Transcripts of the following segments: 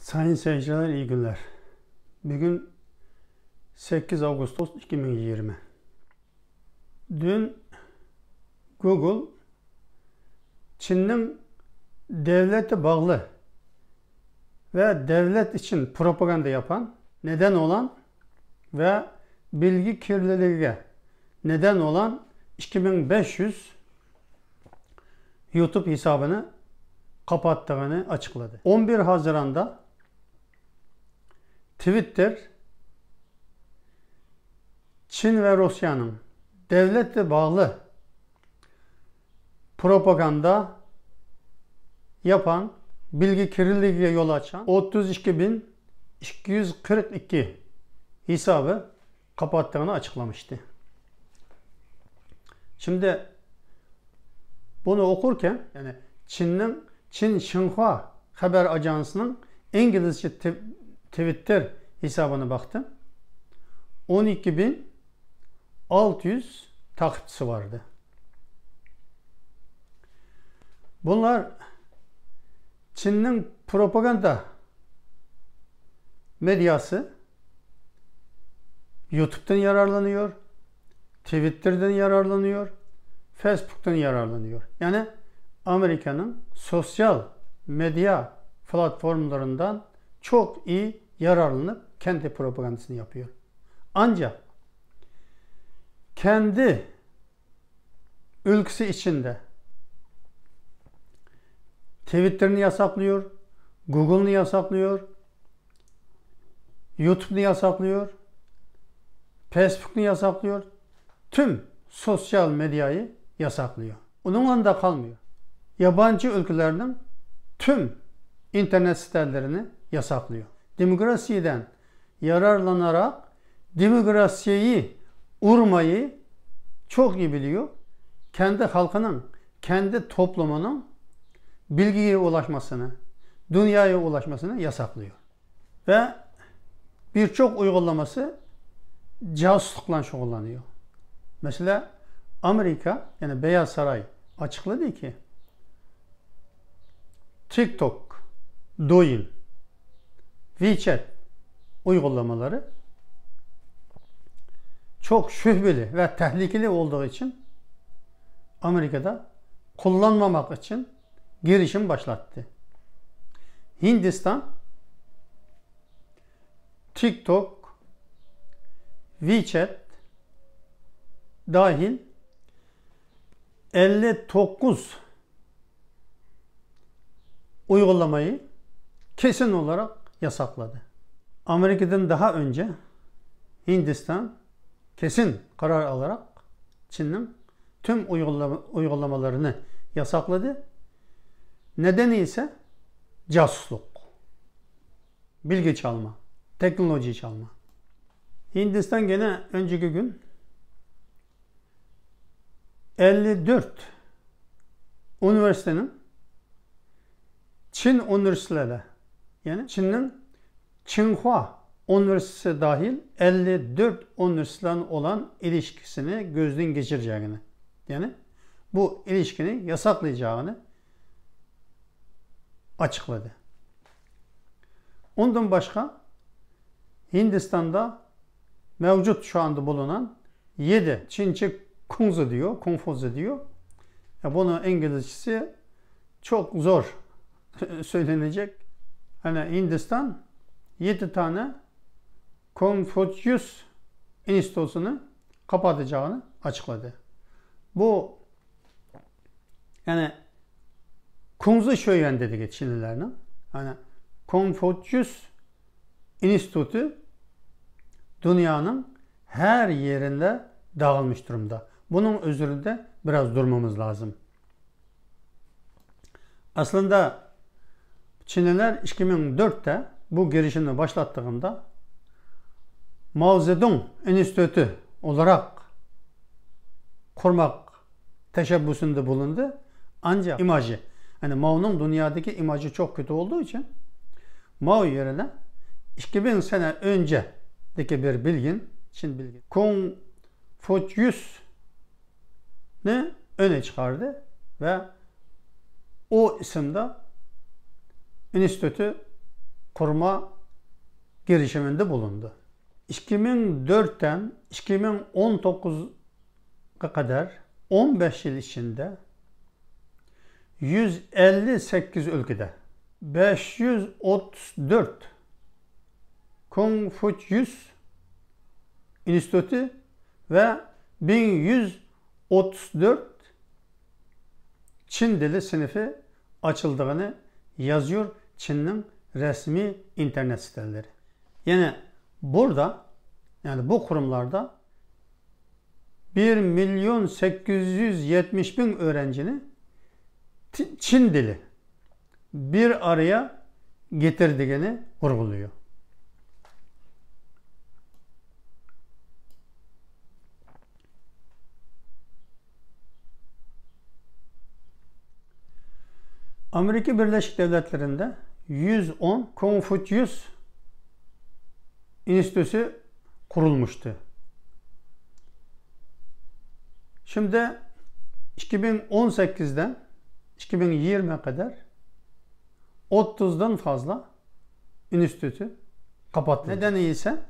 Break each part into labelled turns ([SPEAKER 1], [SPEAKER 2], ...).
[SPEAKER 1] Sayın seyirciler, iyi günler. Bugün 8 Ağustos 2020. Dün Google, Çin'in devlete bağlı ve devlet için propaganda yapan, neden olan ve bilgi kirliliğine neden olan 2500 YouTube hesabını kapattığını açıkladı. 11 Haziran'da Twitter, Çin ve Rusya'nın devlete bağlı propaganda yapan, bilgi kirliliğine yol açan 32.242 hesabı kapattığını açıklamıştı. Şimdi bunu okurken yani Çin Xinhua haber ajansının İngilizce Twitter hesabına baktım. 12.600 takipçisi vardı. Bunlar Çin'in propaganda medyası YouTube'dan yararlanıyor, Twitter'dan yararlanıyor, Facebook'tan yararlanıyor. Yani Amerika'nın sosyal medya platformlarından çok iyi yararlanıp kendi propagandasını yapıyor. Ancak kendi ülkesi içinde Twitter'ını yasaklıyor, Google'ını yasaklıyor, YouTube'unu yasaklıyor, Facebook'unu yasaklıyor, tüm sosyal medyayı yasaklıyor. Onunla da kalmıyor. Yabancı ülkelerinin tüm internet sitelerini yasaklıyor. Demokrasiden yararlanarak demokrasiyi urmayı çok iyi biliyor. Kendi halkının, kendi toplumunun bilgiye ulaşmasını, dünyaya ulaşmasını yasaklıyor. Ve birçok uygulaması casuslukla şüpheleniyor. Mesela Amerika, yani Beyaz Saray açıkladı ki TikTok, Douyin, WeChat uygulamaları çok şüpheli ve tehlikeli olduğu için Amerika'da kullanmamak için girişim başlattı. Hindistan TikTok, WeChat dahil 59 uygulamayı kesin olarak yasakladı. Amerika'dan daha önce Hindistan kesin karar alarak Çin'in tüm uygulamalarını yasakladı. Nedeni ise casusluk, bilgi çalma, teknoloji çalma. Hindistan gene önceki gün 54 üniversitenin Çin üniversiteleri, yani Çin'in Çinhua Üniversitesi dahil 54 üniversiteden olan ilişkisini gözden geçireceğini, yani bu ilişkini yasaklayacağını açıkladı. Ondan başka Hindistan'da mevcut şu anda bulunan 7 Çince Konfüze diyor. Ya bunun İngilizcesi çok zor söylenecek. Hani Hindistan 7 tane Confucius Enstitüsü'nü kapatacağını açıkladı. Bu yani Kunzu Şöyen dedik Çinlilerinin. Yani Confucius Enstitüsü dünyanın her yerinde dağılmış durumda. Bunun üzerinde biraz durmamız lazım. Aslında Çinliler 2004'te bu girişimi başlattığında Mao Zedong Enstitüsü olarak kurmak teşebbüsünde bulundu. Ancak imajı, yani Mao'nun dünyadaki imajı çok kötü olduğu için Mao yerine 2000 sene önceki bir bilgin, Çin bilgin, Confucius ne öne çıkardı ve o isimde enstitü kurma girişiminde bulundu. 2004'ten 2019'a kadar 15 yıl içinde 158 ülkede 534 Konfüçyüs İnstitütü ve 1134 Çin dili sınıfı açıldığını yazıyor Çin'in resmi internet siteleri. Yani burada, yani bu kurumlarda 1.870.000 öğrencinin Çin dili bir araya getirdiğini vurguluyor. Amerika Birleşik Devletleri'nde 110 Konfüçyüs İnstitüsü kurulmuştu. Şimdi 2018'den 2020'ye kadar 30'dan fazla enstitü kapattı. Nedeni ise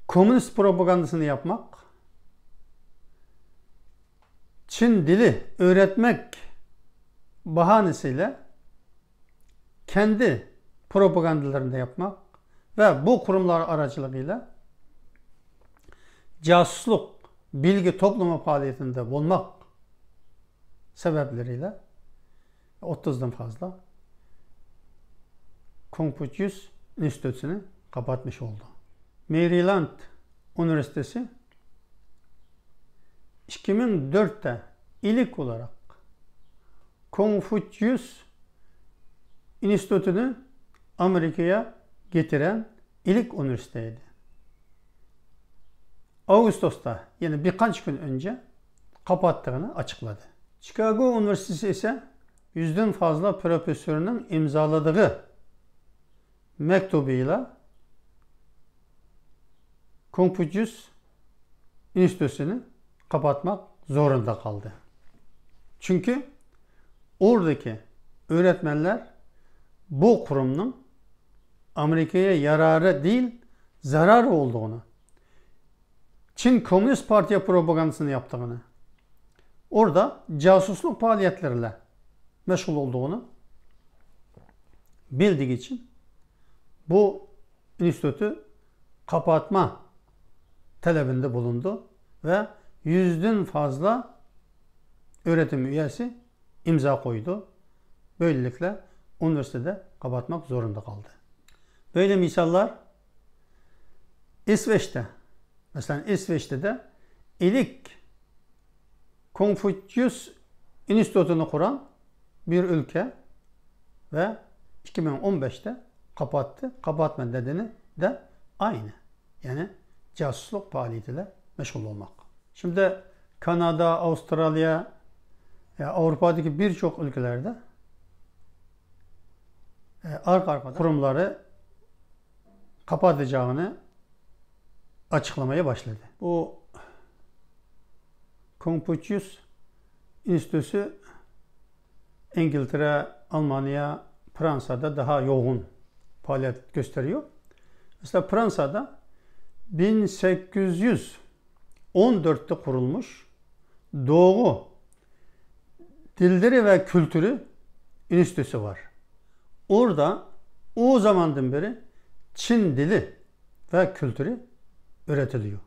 [SPEAKER 1] komünist propagandasını yapmak, Çin dili öğretmek bahanesiyle kendi propagandalarını yapmak ve bu kurumlar aracılığıyla casusluk, bilgi toplama faaliyetinde bulunmak sebepleriyle 30'dan fazla Konfüçyüs İnstitüsü'nü kapatmış oldu. Maryland Üniversitesi 2004'te ilk olarak Konfüçyüs İnstitüsü'nü Amerika'ya getiren ilk üniversiteydi. Ağustos'ta, yani birkaç gün önce kapattığını açıkladı. Chicago Üniversitesi ise 100'den fazla profesörünün imzaladığı mektubuyla Konfüçyüs İnstitüsü'nü kapatmak zorunda kaldı. Çünkü oradaki öğretmenler bu kurumun Amerika'ya yararı değil, zararı olduğunu, Çin Komünist Parti'ye propagandasını yaptığını, orada casusluk faaliyetleriyle meşgul olduğunu bildiği için bu enstitüyü kapatma talebinde bulundu ve 100'den fazla öğretim üyesi imza koydu. Böylelikle üniversitede kapatmak zorunda kaldı. Böyle misaller İsveç'te, mesela İsveç'te de ilk Konfüçyüs İnstitüsü'nü kuran bir ülke ve 2015'te kapattı. Kapatma nedeni de aynı. Yani casusluk faaliyetiyle meşgul olmak. Şimdi Kanada, Avustralya, Avrupa'daki birçok ülkelerde arka arkada kurumları kapatacağını açıklamaya başladı. Bu Konfüçyüs İnstitüsü İngiltere, Almanya, Fransa'da daha yoğun faaliyet gösteriyor. Mesela Fransa'da 1814'te kurulmuş Doğu Dilleri ve Kültürü Enstitüsü var. Orada o zamandan beri Çin dili ve kültürü öğretiliyor.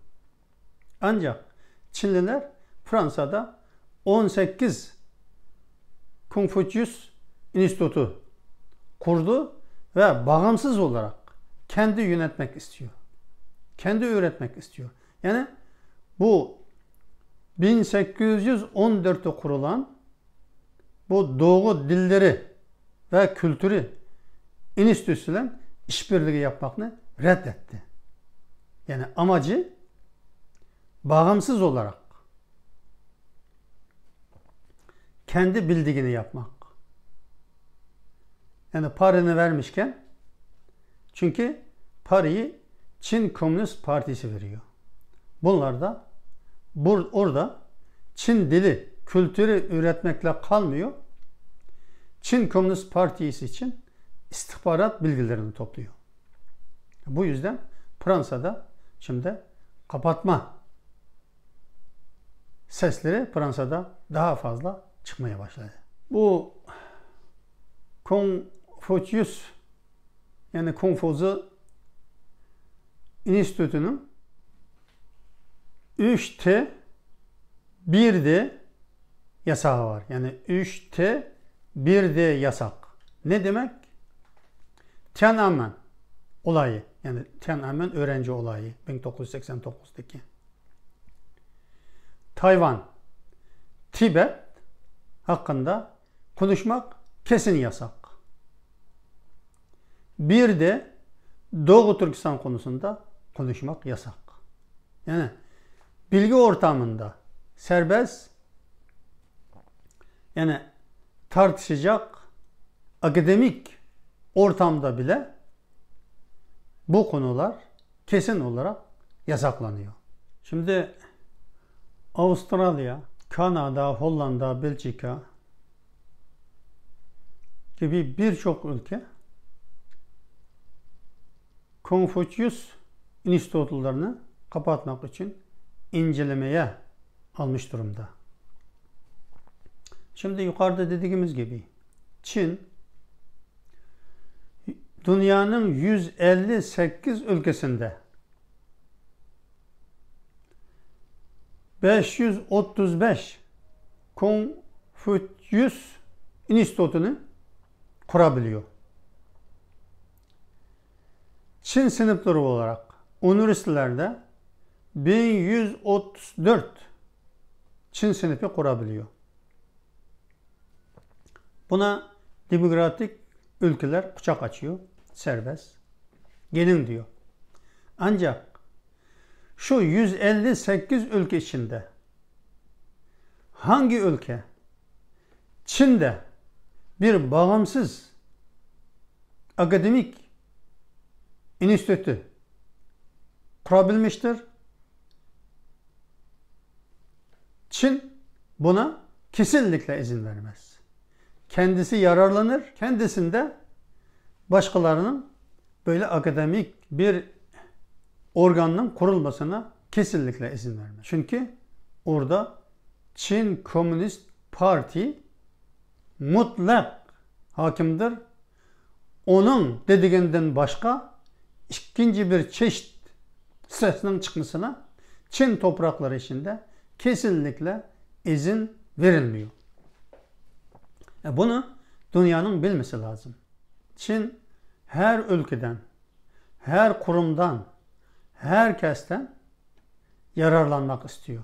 [SPEAKER 1] Ancak Çinliler Fransa'da 18 Konfüçyüs İnstitüsü kurdu ve bağımsız olarak kendi yönetmek istiyor. Kendi öğretmek istiyor. Yani bu 1814'te kurulan bu Doğu Dilleri ve Kültürü Enstitüsü'yle işbirliği yapmakını reddetti. Yani amacı bağımsız olarak kendi bildiğini yapmak. Yani paranı vermişken, çünkü parayı Çin Komünist Partisi veriyor. Bunlar da orada Çin dili, kültürü üretmekle kalmıyor. Çin Komünist Partisi için istihbarat bilgilerini topluyor. Bu yüzden Fransa'da şimdi kapatma sesleri Fransa'da daha fazla çıkmaya başladı. Bu Konfüçyüs yani Konfüçyüs İnstitütü'nün 3T 1D yasağı var. Yani 3T 1D yasak. Ne demek? Tiananmen olayı. Yani Tiananmen öğrenci olayı 1989'daki. Tayvan, Tibet hakkında konuşmak kesin yasak. Bir de Doğu Türkistan konusunda konuşmak yasak. Yani bilgi ortamında serbest, yani tartışacak akademik ortamda bile bu konular kesin olarak yasaklanıyor. Şimdi Avustralya, Kanada, Hollanda, Belçika gibi birçok ülke Konfüçyüs İnstitütlerini kapatmak için incelemeye almış durumda. Şimdi yukarıda dediğimiz gibi Çin dünyanın 158 ülkesinde 535 Konfüçyüs İnstitütünü kurabiliyor. Çin sınıfları olarak üniversitelerde 1134 Çin sınıfı kurabiliyor. Buna demokratik ülkeler kucak açıyor, serbest. Gelin diyor. Ancak şu 158 ülke içinde hangi ülke Çin'de bir bağımsız akademik enstitü kurabilmiştir? Çin buna kesinlikle izin vermez. Kendisi yararlanır, kendisinde başkalarının böyle akademik bir organın kurulmasına kesinlikle izin vermez. Çünkü orada Çin Komünist Parti mutlak hakimdir. Onun dediğinden başka ikinci bir çeşit sesinin çıkmasına Çin toprakları içinde kesinlikle izin verilmiyor. Bunu dünyanın bilmesi lazım. Çin her ülkeden, her kurumdan, herkesten yararlanmak istiyor.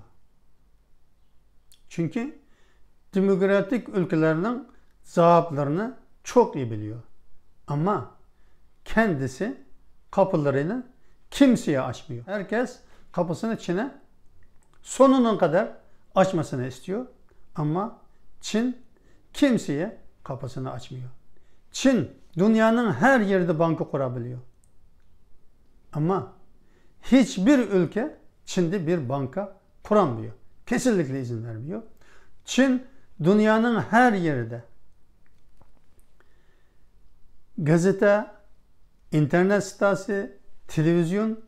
[SPEAKER 1] Çünkü demokratik ülkelerinin zaaflarını çok iyi biliyor. Ama kendisi kapılarını kimseye açmıyor. Herkes kapısını Çin'e sonuna kadar açmasını istiyor. Ama Çin kimseye kapısını açmıyor. Çin dünyanın her yerde banka kurabiliyor. Ama hiçbir ülke Çin'de bir banka kuramıyor. Kesinlikle izin vermiyor. Çin dünyanın her yerde gazete, internet sitesi, televizyon,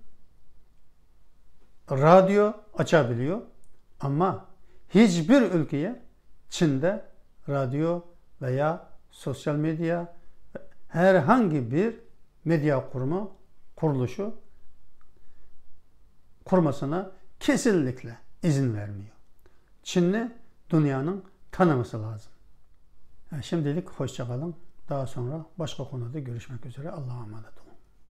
[SPEAKER 1] radyo açabiliyor. Ama hiçbir ülkeye Çin'de radyo veya sosyal medya herhangi bir medya kurumu, kuruluşu kurmasına kesinlikle izin vermiyor. Çin'i dünyanın tanıması lazım. Şimdilik hoşça kalın. Daha sonra başka konuda görüşmek üzere. Allah'a emanet olun.